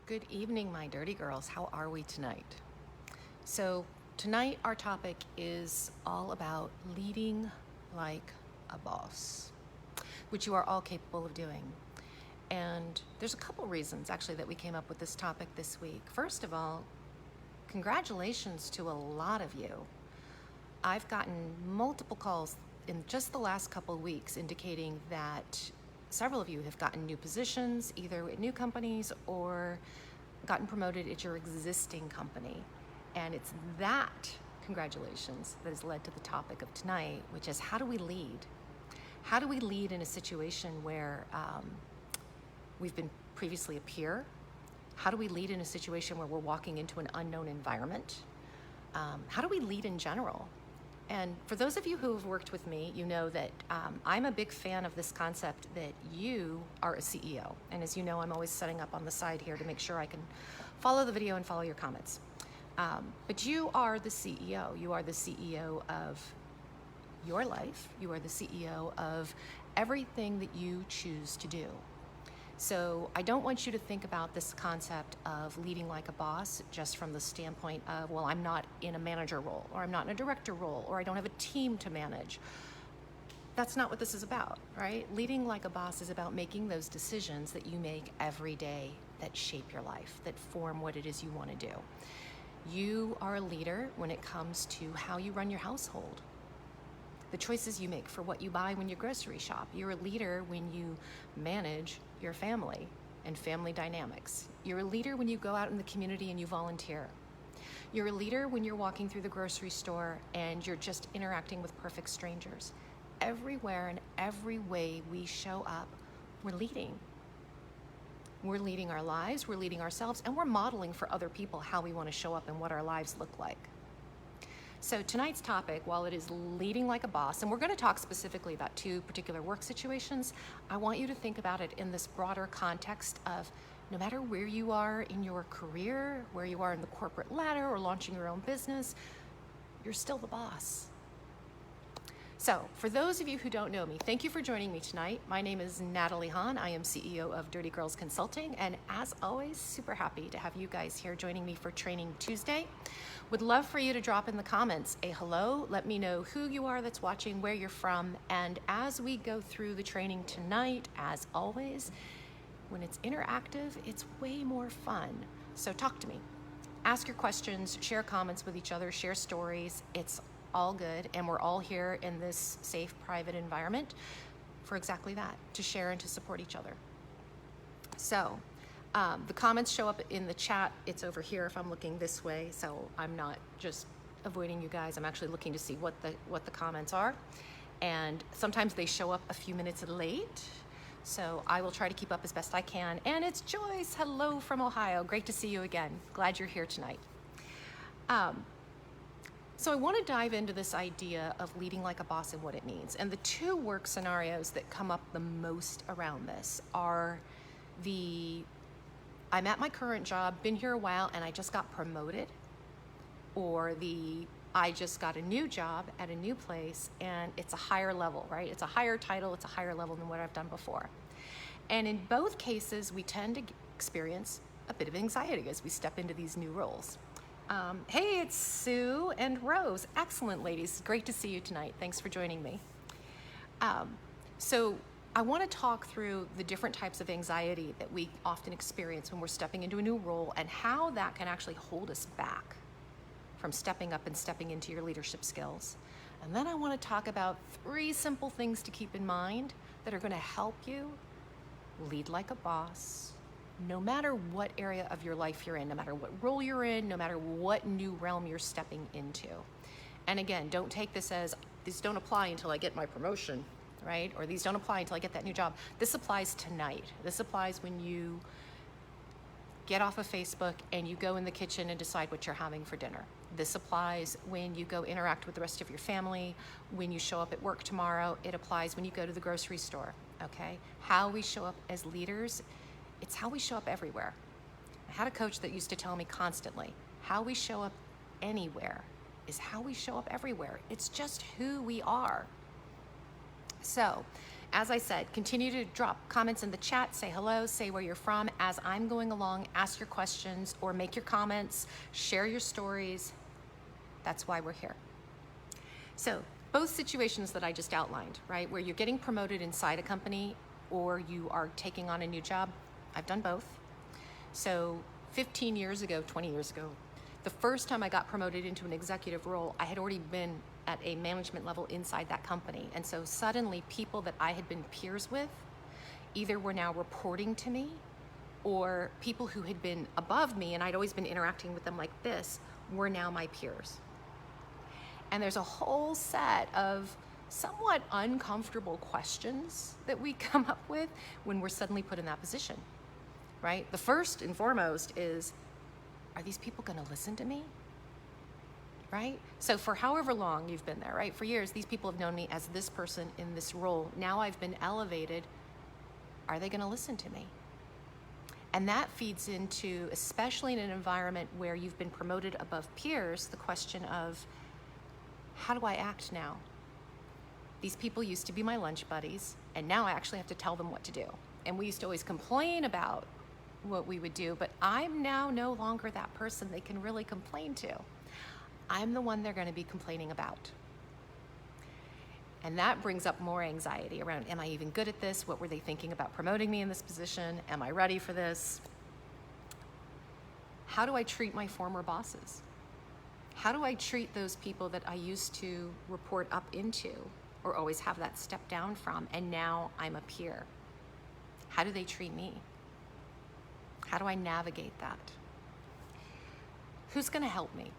Good evening, my dirty girls. How are we tonight? So, tonight our topic is all about leading like a boss, which you are all capable of doing. And there's a couple reasons actually that we came up with this topic this week. First of all, congratulations to a lot of you. I've gotten multiple calls in just the last couple of weeks indicating that several of you have gotten new positions, either at new companies or gotten promoted at your existing company. And it's that, congratulations, that has led to the topic of tonight, which is how do we lead? How do we lead in a situation where we've been previously a peer? How do we lead in a situation where we're walking into an unknown environment? How do we lead in general? And for those of you who have worked with me, you know that I'm a big fan of this concept that you are a CEO. And as you know, I'm always setting up on the side here to make sure I can follow the video and follow your comments. But you are the CEO. You are the CEO of your life. You are the CEO of everything that you choose to do. So I don't want you to think about this concept of leading like a boss just from the standpoint of, well, I'm not in a manager role, or I'm not in a director role, or I don't have a team to manage. That's not what this is about, right? Leading like a boss is about making those decisions that you make every day that shape your life, that form what it is you want to do. You are a leader when it comes to how you run your household, the choices you make for what you buy when you grocery shop. You're a leader when you manage your family and family dynamics. You're a leader when you go out in the community and you volunteer. You're a leader when you're walking through the grocery store and you're just interacting with perfect strangers. Everywhere and every way we show up, we're leading. We're leading our lives, we're leading ourselves, and we're modeling for other people how we want to show up and what our lives look like. So tonight's topic, while it is leading like a boss, and we're going to talk specifically about two particular work situations, I want you to think about it in this broader context of no matter where you are in your career, where you are in the corporate ladder or launching your own business, you're still the boss. So for those of you who don't know me, thank you for joining me tonight. My name is Natalie Hahn. I am CEO of Dirty Girls Consulting, and as always, super happy to have you guys here joining me for Training Tuesday. Would love for you to drop in the comments a hello. Let me know who you are that's watching, where you're from, and as we go through the training tonight, as always, when it's interactive, it's way more fun. So talk to me. Ask your questions, share comments with each other, share stories. It's all good, and we're all here in this safe, private environment for exactly that, to share and to support each other. So the comments show up in the chat. It's over here if I'm looking this way, so I'm not just avoiding you guys. I'm actually looking to see what the comments are, and sometimes they show up a few minutes late, so I will try to keep up as best I can. And it's Joyce. Hello from Ohio. Great to see you again. Glad you're here tonight. So I want to dive into this idea of leading like a boss and what it means. And the two work scenarios that come up the most around this are I'm at my current job, been here a while, and I just got promoted, or I just got a new job at a new place and it's a higher level, right? It's a higher title, it's a higher level than what I've done before. And in both cases, we tend to experience a bit of anxiety as we step into these new roles. Hey, it's Sue and Rose. Excellent, ladies. Great to see you tonight. Thanks for joining me. So I want to talk through the different types of anxiety that we often experience when we're stepping into a new role and how that can actually hold us back from stepping up and stepping into your leadership skills. And then I want to talk about 3 simple things to keep in mind that are going to help you lead like a boss, no matter what area of your life you're in, no matter what role you're in, no matter what new realm you're stepping into. And again, don't take this as, these don't apply until I get my promotion, right? Or these don't apply until I get that new job. This applies tonight. This applies when you get off of Facebook and you go in the kitchen and decide what you're having for dinner. This applies when you go interact with the rest of your family, when you show up at work tomorrow. It applies when you go to the grocery store, okay? How we show up as leaders, it's how we show up everywhere. I had a coach that used to tell me constantly, how we show up anywhere is how we show up everywhere. It's just who we are. So as I said, continue to drop comments in the chat, say hello, say where you're from as I'm going along, ask your questions or make your comments, share your stories. That's why we're here. So both situations that I just outlined, right, where you're getting promoted inside a company or you are taking on a new job, I've done both. So 15 years ago, 20 years ago, the first time I got promoted into an executive role, I had already been at a management level inside that company. And so suddenly people that I had been peers with either were now reporting to me, or people who had been above me and I'd always been interacting with them like this were now my peers. And there's a whole set of somewhat uncomfortable questions that we come up with when we're suddenly put in that position, right? The first and foremost is, are these people going to listen to me? Right? So for however long you've been there, right? For years, these people have known me as this person in this role. Now I've been elevated. Are they going to listen to me? And that feeds into, especially in an environment where you've been promoted above peers, the question of, how do I act now? These people used to be my lunch buddies, and now I actually have to tell them what to do. And we used to always complain about what we would do, but I'm now no longer that person they can really complain to. I'm the one they're going to be complaining about. And that brings up more anxiety around, am I even good at this? What were they thinking about promoting me in this position? Am I ready for this? How do I treat my former bosses? How do I treat those people that I used to report up into or always have that step down from, and now I'm a peer? How do they treat me? How do I navigate that? Who's going to help me?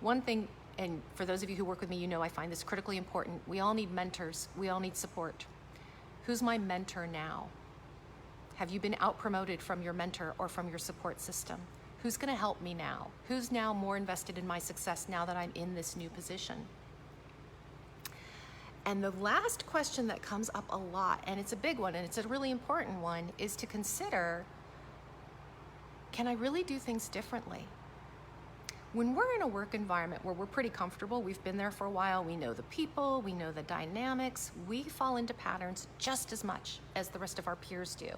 One thing, and for those of you who work with me, you know I find this critically important. We all need mentors. We all need support. Who's my mentor now? Have you been out-promoted from your mentor or from your support system? Who's going to help me now? Who's now more invested in my success now that I'm in this new position? And the last question that comes up a lot, and it's a big one, and it's a really important one, is to consider, can I really do things differently? When we're in a work environment where we're pretty comfortable, we've been there for a while, we know the people, we know the dynamics, we fall into patterns just as much as the rest of our peers do.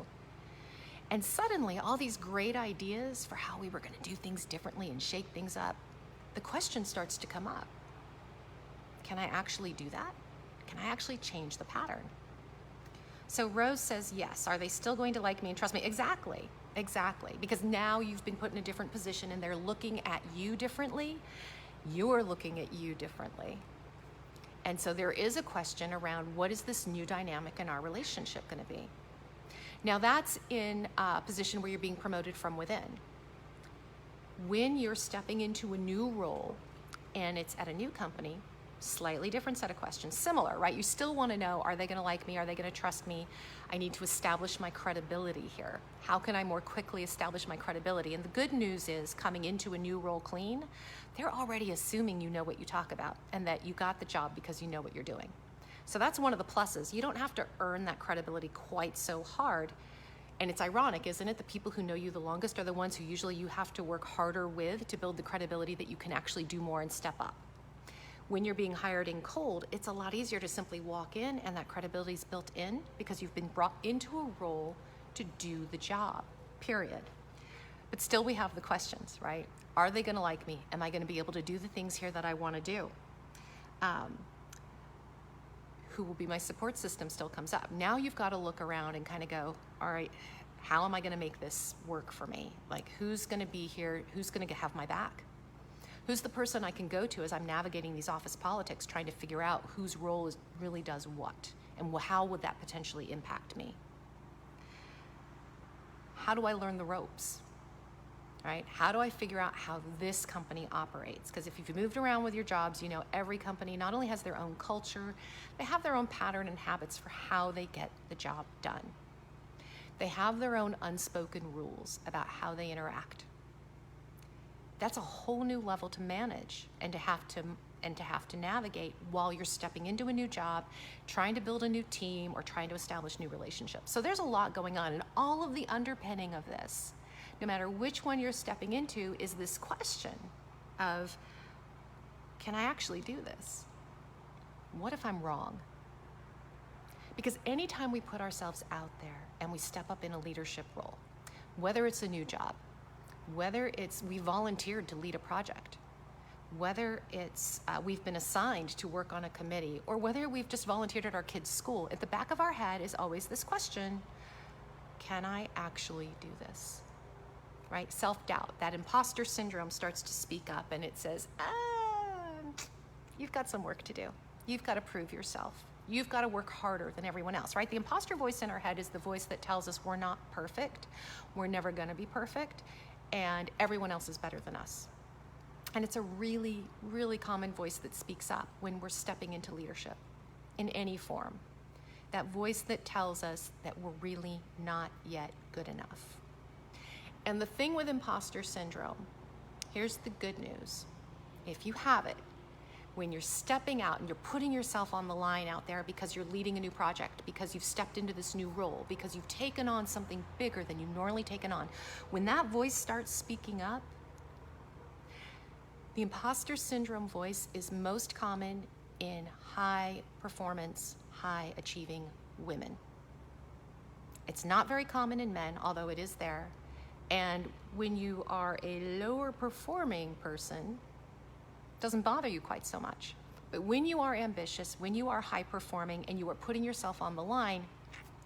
And suddenly, all these great ideas for how we were going to do things differently and shake things up, the question starts to come up. Can I actually do that? Can I actually change the pattern? So Rose says, yes. Are they still going to like me and trust me? Exactly. Exactly. Because now you've been put in a different position and they're looking at you differently. You're looking at you differently. And so there is a question around, what is this new dynamic in our relationship going to be? Now that's in a position where you're being promoted from within. When you're stepping into a new role and it's at a new company, slightly different set of questions. Similar, right? You still want to know, are they going to like me? Are they going to trust me? I need to establish my credibility here. How can I more quickly establish my credibility? And the good news is, coming into a new role clean, they're already assuming you know what you talk about and that you got the job because you know what you're doing. So that's one of the pluses. You don't have to earn that credibility quite so hard. And it's ironic, isn't it? The people who know you the longest are the ones who usually you have to work harder with to build the credibility that you can actually do more and step up. When you're being hired in cold, it's a lot easier to simply walk in and that credibility is built in because you've been brought into a role to do the job, period. But still we have the questions, right? Are they going to like me? Am I going to be able to do the things here that I want to do? Who will be my support system still comes up. Now you've got to look around and kind of go, all right, how am I going to make this work for me? Like, who's going to be here? Who's going to have my back? Who's the person I can go to as I'm navigating these office politics, trying to figure out whose role really does what, and how would that potentially impact me? How do I learn the ropes, right? How do I figure out how this company operates? Because if you've moved around with your jobs, you know every company not only has their own culture, they have their own pattern and habits for how they get the job done. They have their own unspoken rules about how they interact. That's a whole new level to manage and to have to navigate while you're stepping into a new job, trying to build a new team or trying to establish new relationships. So there's a lot going on, and all of the underpinning of this, no matter which one you're stepping into, is this question of, can I actually do this? What if I'm wrong? Because anytime we put ourselves out there and we step up in a leadership role, whether it's a new job, whether it's we volunteered to lead a project, whether it's we've been assigned to work on a committee, or whether we've just volunteered at our kids' school, at the back of our head is always this question: can I actually do this? Right? Self-doubt, that imposter syndrome starts to speak up, and it says, you've got some work to do. You've got to prove yourself. You've got to work harder than everyone else, right? The imposter voice in our head is the voice that tells us we're not perfect, we're never going to be perfect, and everyone else is better than us. And it's a really, really common voice that speaks up when we're stepping into leadership in any form. That voice that tells us that we're really not yet good enough. And the thing with imposter syndrome, here's the good news. If you have it, when you're stepping out and you're putting yourself on the line out there because you're leading a new project, because you've stepped into this new role, because you've taken on something bigger than you've normally taken on, when that voice starts speaking up, the imposter syndrome voice is most common in high performance, high achieving women. It's not very common in men, although it is there. And when you are a lower performing person, it doesn't bother you quite so much. But when you are ambitious, when you are high performing and you are putting yourself on the line,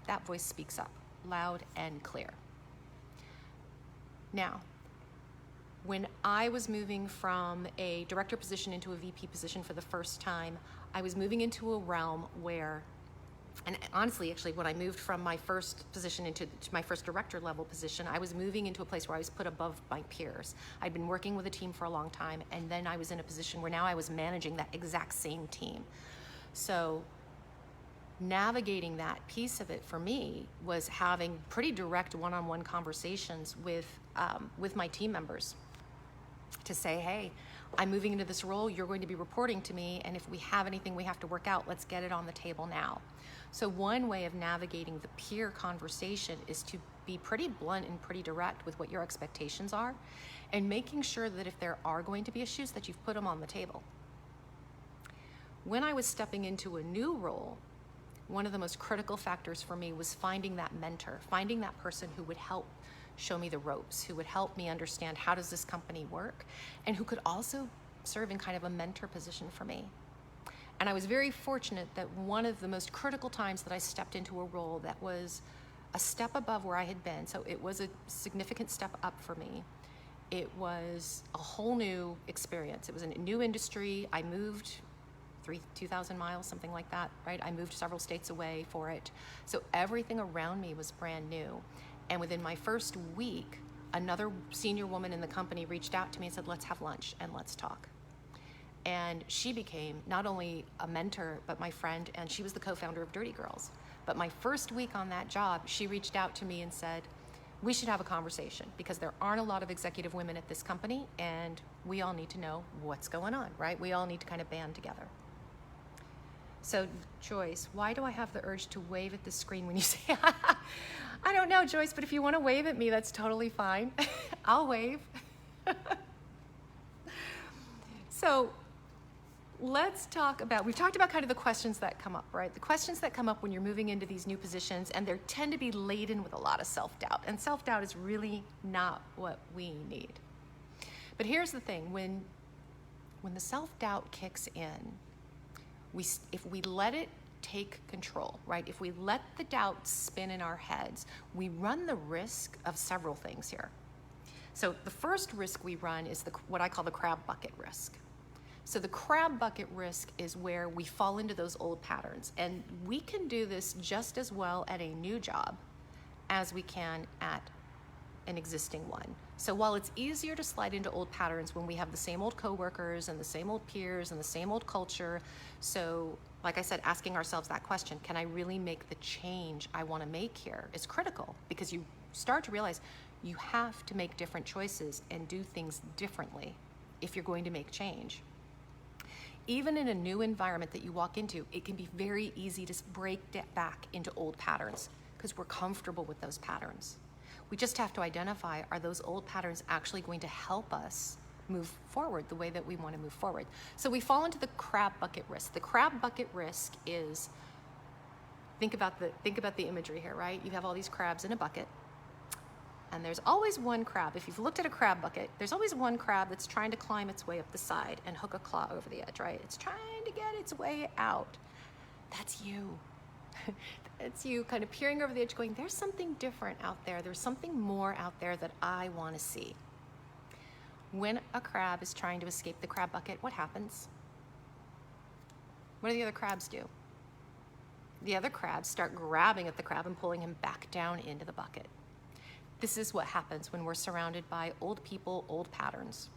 that voice speaks up loud and clear. Now, when I was moving from a director position into a VP position for the first time, I was moving into a realm where, and honestly, actually, when I moved from my first position to my first director level position, I was moving into a place where I was put above my peers. I'd been working with a team for a long time, and then I was in a position where now I was managing that exact same team. So navigating that piece of it for me was having pretty direct one-on-one conversations with my team members to say, hey, I'm moving into this role, you're going to be reporting to me, and if we have anything we have to work out, let's get it on the table now. So one way of navigating the peer conversation is to be pretty blunt and pretty direct with what your expectations are, and making sure that if there are going to be issues, that you've put them on the table. When I was stepping into a new role, one of the most critical factors for me was finding that mentor, finding that person who would help show me the ropes, who would help me understand how does this company work, and who could also serve in kind of a mentor position for me. And I was very fortunate that one of the most critical times that I stepped into a role that was a step above where I had been, so it was a significant step up for me. It was a whole new experience. It was a new industry. I moved 2,000 miles, something like that, right? I moved several states away for it. So everything around me was brand new. And within my first week, another senior woman in the company reached out to me and said, let's have lunch and let's talk. And she became not only a mentor, but my friend, and she was the co-founder of Dirty Girls. But my first week on that job, she reached out to me and said, we should have a conversation because there aren't a lot of executive women at this company, and we all need to know what's going on, right? We all need to kind of band together. So Joyce, why do I have the urge to wave at the screen when you say, I don't know, Joyce, but if you want to wave at me, that's totally fine. I'll wave. So let's talk about, we've talked about kind of the questions that come up, right? The questions that come up when you're moving into these new positions, and they tend to be laden with a lot of self-doubt. And self-doubt is really not what we need. But here's the thing, when the self-doubt kicks in, if we let it take control, right? If we let the doubt spin in our heads, we run the risk of several things here. So the first risk we run is what I call the crab bucket risk. So the crab bucket risk is where we fall into those old patterns. And we can do this just as well at a new job as we can at an existing one. So while it's easier to slide into old patterns when we have the same old coworkers and the same old peers and the same old culture, so like I said, asking ourselves that question, can I really make the change I want to make here, is critical, because you start to realize you have to make different choices and do things differently if you're going to make change. Even in a new environment that you walk into, it can be very easy to break back into old patterns because we're comfortable with those patterns. We just have to identify, are those old patterns actually going to help us move forward the way that we want to move forward? So we fall into the crab bucket risk. The crab bucket risk is Think about the imagery here, right? You have all these crabs in a bucket, and there's always one crab. If you've looked at a crab bucket, there's always one crab that's trying to climb its way up the side and hook a claw over the edge, right? It's trying to get its way out. That's you. It's you kind of peering over the edge going, there's something different out there. There's something more out there that I want to see. When a crab is trying to escape the crab bucket, what happens? What do the other crabs do? The other crabs start grabbing at the crab and pulling him back down into the bucket. This is what happens when we're surrounded by old people, old patterns,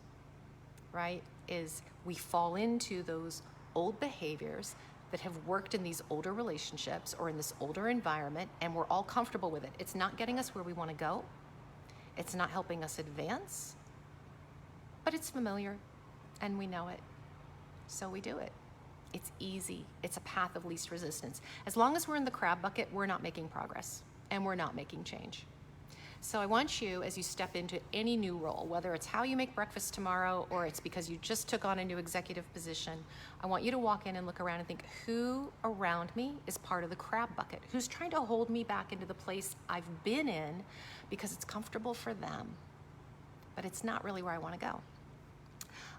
right? Is we fall into those old behaviors that have worked in these older relationships or in this older environment, and we're all comfortable with it. It's not getting us where we want to go. It's not helping us advance, but it's familiar and we know it. So we do it. It's easy. It's a path of least resistance. As long as we're in the crab bucket, we're not making progress and we're not making change. So I want you, as you step into any new role, whether it's how you make breakfast tomorrow or it's because you just took on a new executive position, I want you to walk in and look around and think, who around me is part of the crab bucket? Who's trying to hold me back into the place I've been in because it's comfortable for them, but it's not really where I want to go.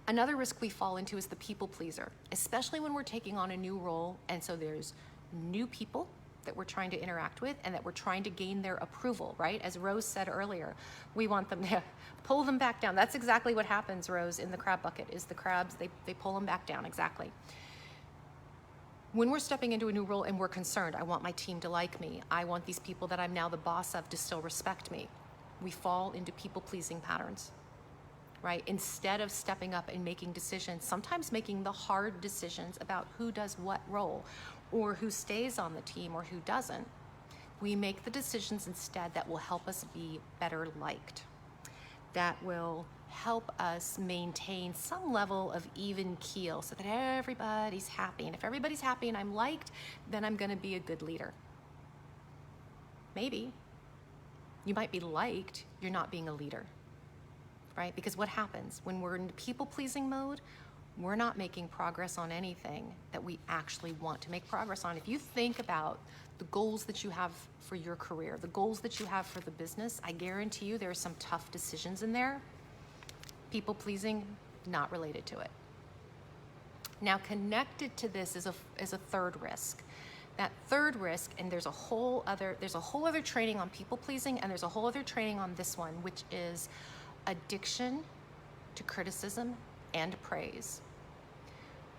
Another risk we fall into is the people pleaser, especially when we're taking on a new role, and so there's new people that we're trying to interact with and that we're trying to gain their approval, right? As Rose said earlier, we want them to pull them back down. That's exactly what happens, Rose, in the crab bucket, is the crabs, they pull them back down, exactly. When we're stepping into a new role and we're concerned, I want my team to like me, I want these people that I'm now the boss of to still respect me, we fall into people-pleasing patterns, right? Instead of stepping up and making decisions, sometimes making the hard decisions about who does what role, or who stays on the team or who doesn't, we make the decisions instead that will help us be better liked, that will help us maintain some level of even keel so that everybody's happy. And if everybody's happy and I'm liked, then I'm gonna be a good leader. Maybe. You might be liked, you're not being a leader, right? Because what happens when we're in people-pleasing mode? We're not making progress on anything that we actually want to make progress on. If you think about the goals that you have for your career, the goals that you have for the business, I guarantee you there are some tough decisions in there. People pleasing, not related to it. Now, connected to this is a third risk. That third risk, and there's a whole other training on people pleasing, and there's a whole other training on this one, which is addiction to criticism and praise.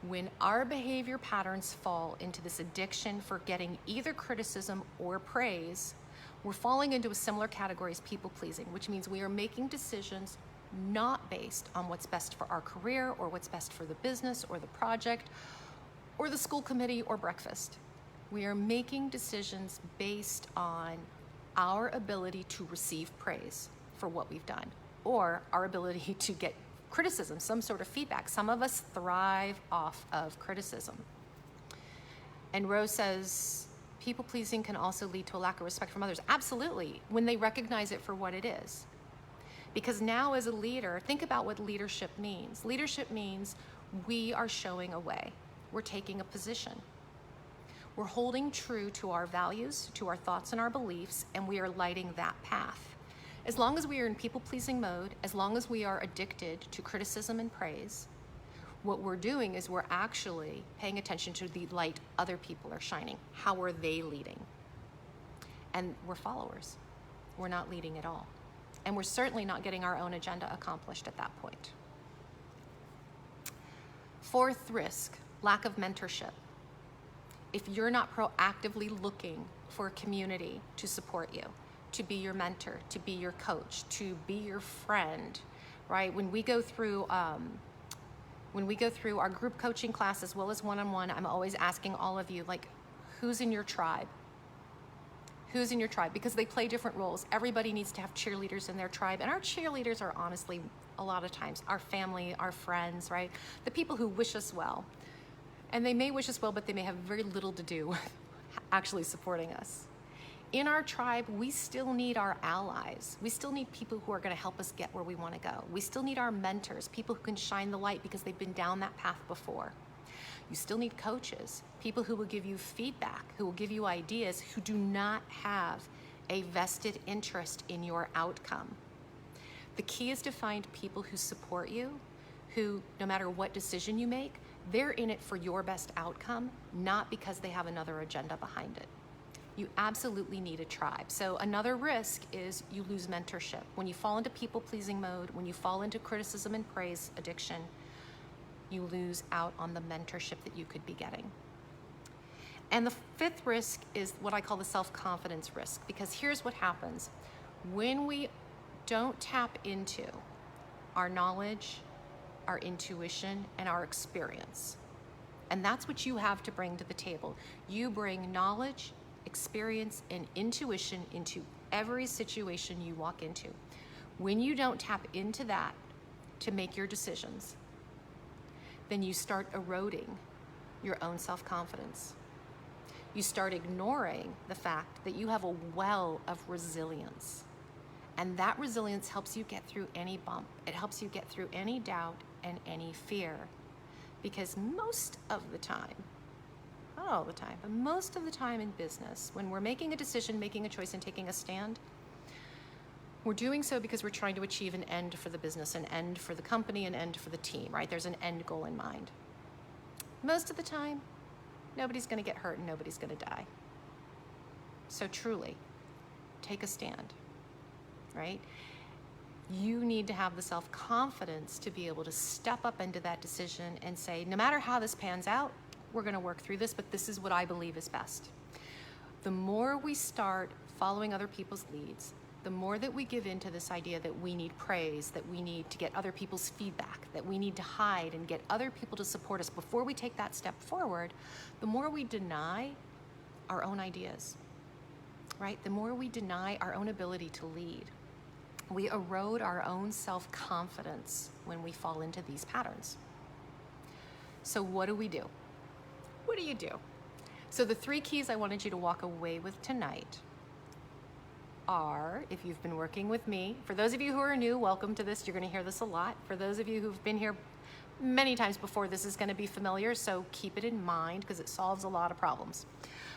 When our behavior patterns fall into this addiction for getting either criticism or praise, we're falling into a similar category as people pleasing, which means we are making decisions not based on what's best for our career or what's best for the business or the project or the school committee or breakfast. We are making decisions based on our ability to receive praise for what we've done, or our ability to get criticism, some sort of feedback. Some of us thrive off of criticism. And Rose says, people pleasing can also lead to a lack of respect from others. Absolutely, when they recognize it for what it is. Because now as a leader, think about what leadership means. Leadership means we are showing a way. We're taking a position. We're holding true to our values, to our thoughts and our beliefs, and we are lighting that path. As long as we are in people-pleasing mode, as long as we are addicted to criticism and praise, what we're doing is we're actually paying attention to the light other people are shining. How are they leading? And we're followers. We're not leading at all. And we're certainly not getting our own agenda accomplished at that point. Fourth risk, lack of mentorship. If you're not proactively looking for a community to support you, to be your mentor, to be your coach, to be your friend, right? When we go through our group coaching class as well as one-on-one, I'm always asking all of you, like, who's in your tribe? Who's in your tribe? Because they play different roles. Everybody needs to have cheerleaders in their tribe, and our cheerleaders are honestly, a lot of times, our family, our friends, right? The people who wish us well. And they may wish us well, but they may have very little to do with actually supporting us. In our tribe, we still need our allies. We still need people who are going to help us get where we want to go. We still need our mentors, people who can shine the light because they've been down that path before. You still need coaches, people who will give you feedback, who will give you ideas, who do not have a vested interest in your outcome. The key is to find people who support you, who, no matter what decision you make, they're in it for your best outcome, not because they have another agenda behind it. You absolutely need a tribe. So another risk is you lose mentorship. When you fall into people-pleasing mode, when you fall into criticism and praise addiction, you lose out on the mentorship that you could be getting. And the fifth risk is what I call the self-confidence risk, because here's what happens. When we don't tap into our knowledge, our intuition, and our experience, and that's what you have to bring to the table. You bring knowledge, experience, and intuition into every situation you walk into. When you don't tap into that to make your decisions, then you start eroding your own self-confidence. You start ignoring the fact that you have a well of resilience. And that resilience helps you get through any bump. It helps you get through any doubt and any fear. Because most of the time, not all the time, but most of the time in business, when we're making a decision, making a choice, and taking a stand, we're doing so because we're trying to achieve an end for the business, an end for the company, an end for the team, right? There's an end goal in mind. Most of the time, nobody's gonna get hurt and nobody's gonna die. So truly, take a stand, right? You need to have the self-confidence to be able to step up into that decision and say, no matter how this pans out, we're gonna work through this, but this is what I believe is best. The more we start following other people's leads, the more that we give into this idea that we need praise, that we need to get other people's feedback, that we need to hide and get other people to support us before we take that step forward, the more we deny our own ideas, right? The more we deny our own ability to lead. We erode our own self-confidence when we fall into these patterns. So what do we do? What do you do? So the three keys I wanted you to walk away with tonight are, if you've been working with me, for those of you who are new, welcome to this. You're going to hear this a lot. For those of you who've been here many times before, this is going to be familiar, so keep it in mind because it solves a lot of problems.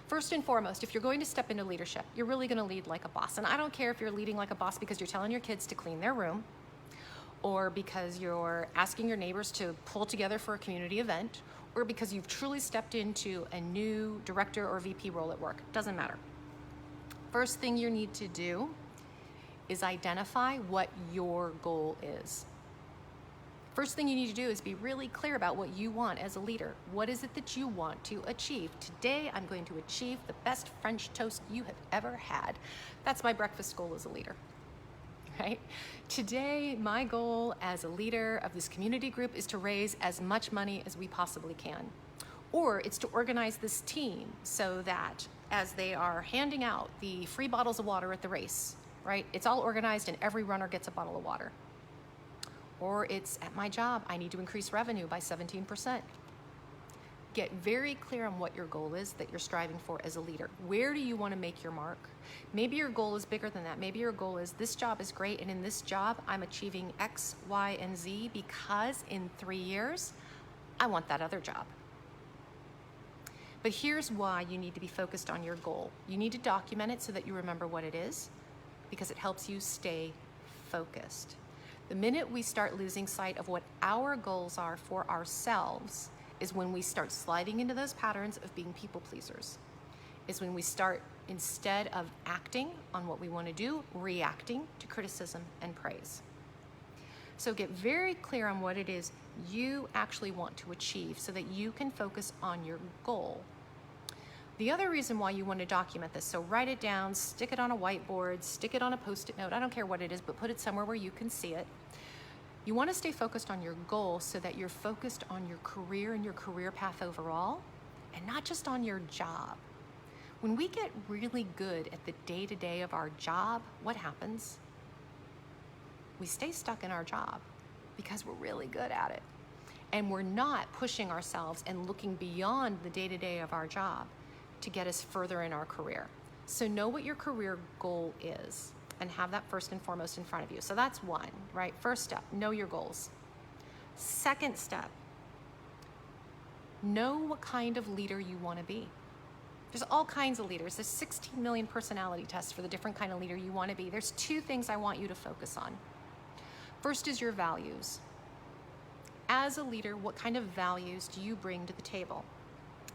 First and foremost, if you're going to step into leadership, you're really going to lead like a boss. And I don't care if you're leading like a boss because you're telling your kids to clean their room, or because you're asking your neighbors to pull together for a community event, or because you've truly stepped into a new director or VP role at work. Doesn't matter. First thing you need to do is identify what your goal is. First thing you need to do is be really clear about what you want as a leader. What is it that you want to achieve? Today, I'm going to achieve the best French toast you have ever had. That's my breakfast goal as a leader, right? Today, my goal as a leader of this community group is to raise as much money as we possibly can. Or it's to organize this team so that as they are handing out the free bottles of water at the race, right? It's all organized and every runner gets a bottle of water. Or it's at my job, I need to increase revenue by 17%. Get very clear on what your goal is that you're striving for as a leader. Where do you want to make your mark? Maybe your goal is bigger than that. Maybe your goal is this job is great, and in this job, I'm achieving X, Y, and Z because in 3 years, I want that other job. But here's why you need to be focused on your goal. You need to document it so that you remember what it is, because it helps you stay focused. The minute we start losing sight of what our goals are for ourselves is when we start sliding into those patterns of being people pleasers. Is when we start, instead of acting on what we want to do, reacting to criticism and praise. So get very clear on what it is you actually want to achieve so that you can focus on your goal. The other reason why you want to document this, so write it down, stick it on a whiteboard, stick it on a Post-it note, I don't care what it is, but put it somewhere where you can see it. You want to stay focused on your goal so that you're focused on your career and your career path overall, and not just on your job. When we get really good at the day-to-day of our job, what happens? We stay stuck in our job because we're really good at it. And we're not pushing ourselves and looking beyond the day-to-day of our job to get us further in our career. So know what your career goal is and have that first and foremost in front of you. So that's one, right? First step, know your goals. Second step, Know what kind of leader you want to be. There's all kinds of leaders. There's 16 million personality tests for the different kind of leader you want to be. There's two things I want you to focus on. First is your values. As a leader, what kind of values do you bring to the table?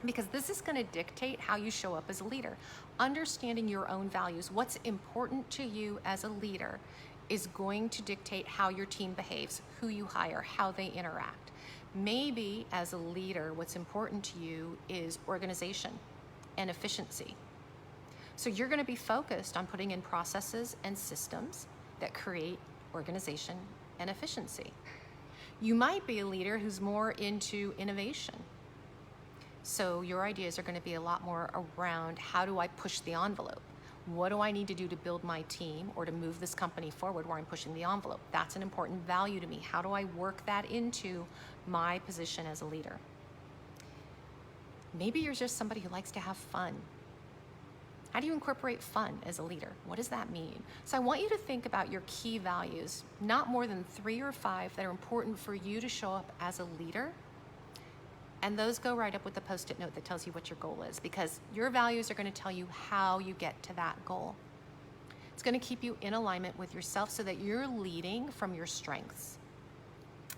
Because this is going to dictate how you show up as a leader. Understanding your own values, what's important to you as a leader, is going to dictate how your team behaves, who you hire, how they interact. Maybe as a leader, what's important to you is organization and efficiency. So you're going to be focused on putting in processes and systems that create organization and efficiency. You might be a leader who's more into innovation. So your ideas are going to be a lot more around, how do I push the envelope? What do I need to do to build my team or to move this company forward where I'm pushing the envelope? That's an important value to me. How do I work that into my position as a leader? Maybe you're just somebody who likes to have fun. How do you incorporate fun as a leader? What does that mean? So I want you to think about your key values, not more than 3 or 5 that are important for you to show up as a leader. And those go right up with the Post-it note that tells you what your goal is, because your values are going to tell you how you get to that goal. It's going to keep you in alignment with yourself so that you're leading from your strengths.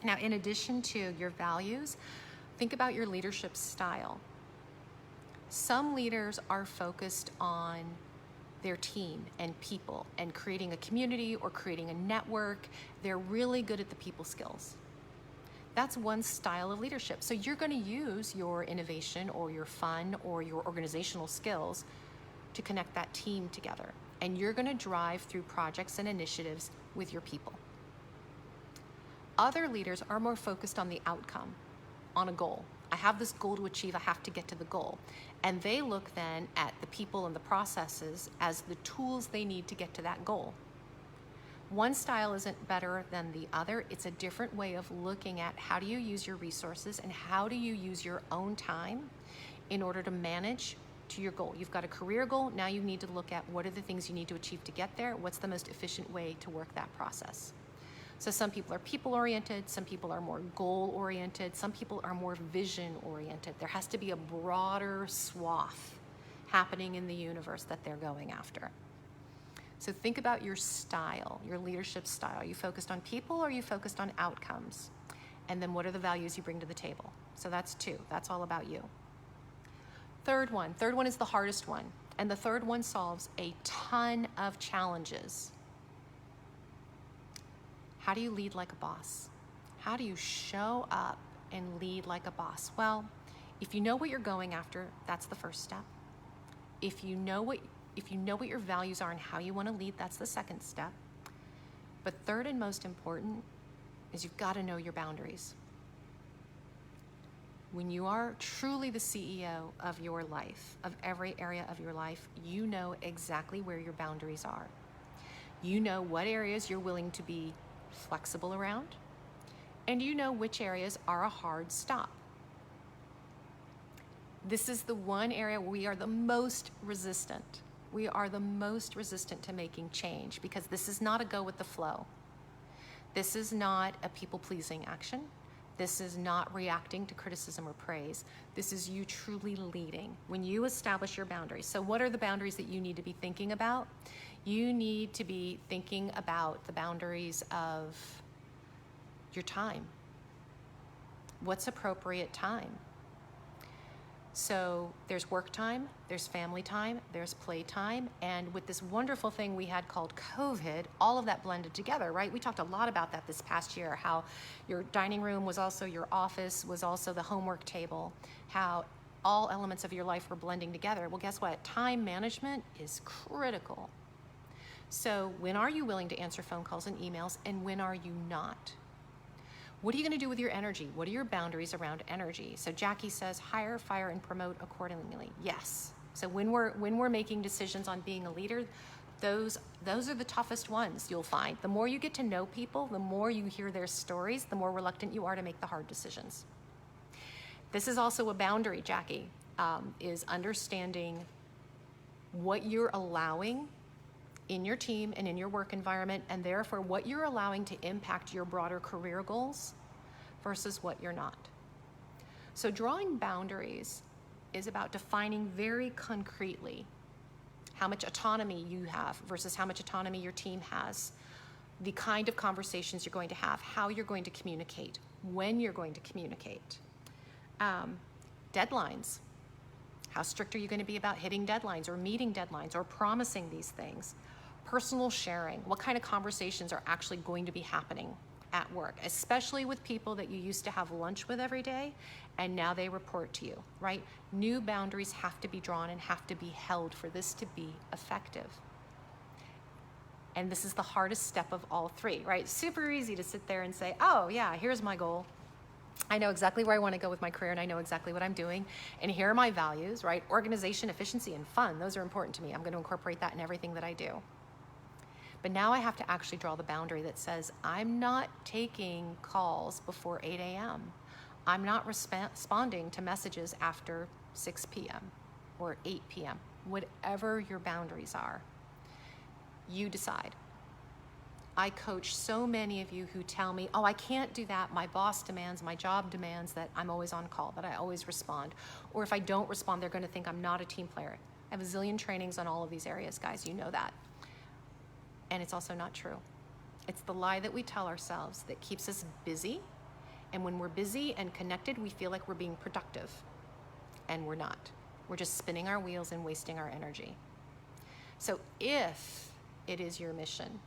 Now, in addition to your values, think about your leadership style. Some leaders are focused on their team and people and creating a community or creating a network. They're really good at the people skills. That's one style of leadership. So you're going to use your innovation or your fun or your organizational skills to connect that team together. And you're going to drive through projects and initiatives with your people. Other leaders are more focused on the outcome, on a goal. I have this goal to achieve, I have to get to the goal. And they look then at the people and the processes as the tools they need to get to that goal. One style isn't better than the other. It's a different way of looking at how do you use your resources and how do you use your own time in order to manage to your goal. You've got a career goal, now you need to look at what are the things you need to achieve to get there, what's the most efficient way to work that process. So some people are people-oriented, some people are more goal-oriented, some people are more vision-oriented. There has to be a broader swath happening in the universe that they're going after. So think about your style, your leadership style. Are you focused on people or are you focused on outcomes? And then what are the values you bring to the table? So that's 2. That's all about you. Third one is the hardest one. And the third one solves a ton of challenges. How do you lead like a boss? How do you show up and lead like a boss? Well, if you know what you're going after, that's the first step. If you know what your values are and how you want to lead, that's the second step. But third and most important is you've got to know your boundaries. When you are truly the CEO of your life, of every area of your life, you know exactly where your boundaries are. You know what areas you're willing to be flexible around, and you know which areas are a hard stop. This is the one area where we are the most resistant. We are the most resistant to making change because this is not a go with the flow. This is not a people-pleasing action. This is not reacting to criticism or praise. This is you truly leading. When you establish your boundaries. So what are the boundaries that you need to be thinking about? You need to be thinking about the boundaries of your time. What's appropriate time? So there's work time, there's family time, there's play time, and with this wonderful thing we had called COVID, all of that blended together, right? We talked a lot about that this past year, how your dining room was also your office, was also the homework table, how all elements of your life were blending together. Well, guess what? Time management is critical. So when are you willing to answer phone calls and emails, and when are you not? What are you going to do with your energy? What are your boundaries around energy? So Jackie says, hire, fire, and promote accordingly. Yes. So when we're making decisions on being a leader, those are the toughest ones you'll find. The more you get to know people, the more you hear their stories, the more reluctant you are to make the hard decisions. This is also a boundary, Jackie, is understanding what you're allowing in your team and in your work environment, and therefore what you're allowing to impact your broader career goals versus what you're not. So drawing boundaries is about defining very concretely how much autonomy you have versus how much autonomy your team has, the kind of conversations you're going to have, how you're going to communicate, when you're going to communicate. Deadlines. How strict are you going to be about hitting deadlines or meeting deadlines or promising these things? Personal sharing. What kind of conversations are actually going to be happening at work, especially with people that you used to have lunch with every day and now they report to you, right? New boundaries have to be drawn and have to be held for this to be effective. And this is the hardest step of all three, right? Super easy to sit there and say, oh yeah, here's my goal. I know exactly where I want to go with my career and I know exactly what I'm doing. And here are my values, right? Organization, efficiency, and fun. Those are important to me. I'm going to incorporate that in everything that I do. But now I have to actually draw the boundary that says, I'm not taking calls before 8 a.m. I'm not responding to messages after 6 p.m. or 8 p.m. Whatever your boundaries are, you decide. I coach so many of you who tell me, oh, I can't do that. My boss demands, my job demands that I'm always on call, that I always respond. Or if I don't respond, they're going to think I'm not a team player. I have a zillion trainings on all of these areas, guys. You know that. And it's also not true. It's the lie that we tell ourselves that keeps us busy. And when we're busy and connected, we feel like we're being productive. And we're not. We're just spinning our wheels and wasting our energy. So if it is your mission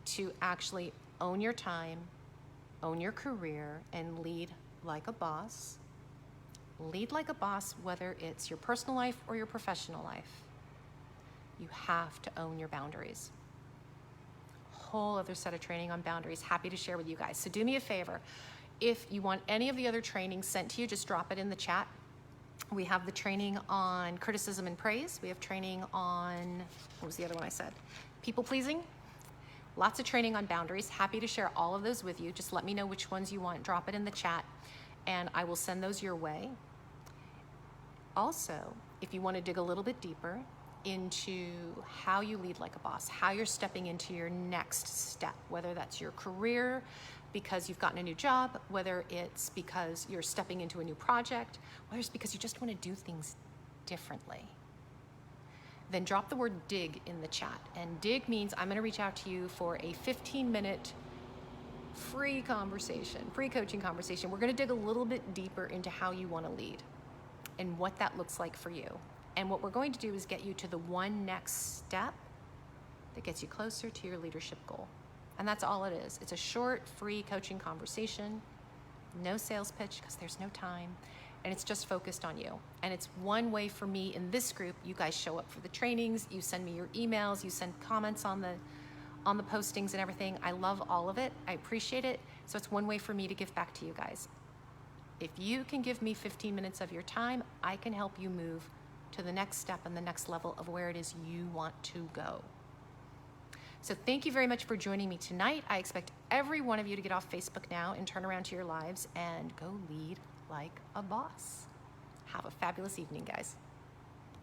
to actually own your time, own your career, and lead like a boss, lead like a boss, whether it's your personal life or your professional life, you have to own your boundaries. Whole other set of training on boundaries, happy to share with you guys. So do me a favor, if you want any of the other trainings sent to you, just drop it in the chat. We have the training on criticism and praise. We have training on, what was the other one I said? People pleasing. Lots of training on boundaries. Happy to share all of those with you. Just let me know which ones you want. Drop it in the chat and I will send those your way. Also, if you want to dig a little bit deeper into how you lead like a boss, how you're stepping into your next step, whether that's your career because you've gotten a new job, whether it's because you're stepping into a new project, whether it's because you just want to do things differently, then drop the word dig in the chat. And dig means I'm going to reach out to you for a 15-minute free conversation, free coaching conversation. We're going to dig a little bit deeper into how you want to lead and what that looks like for you. And what we're going to do is get you to the one next step that gets you closer to your leadership goal. And that's all it is. It's a short, free coaching conversation, no sales pitch because there's no time, and it's just focused on you. And it's one way for me in this group. You guys show up for the trainings, you send me your emails, you send comments on the postings and everything. I love all of it. I appreciate it. So it's one way for me to give back to you guys. If you can give me 15 minutes of your time, I can help you move to the next step and the next level of where it is you want to go. So thank you very much for joining me tonight. I expect every one of you to get off Facebook now and turn around to your lives and go lead like a boss. Have a fabulous evening, guys.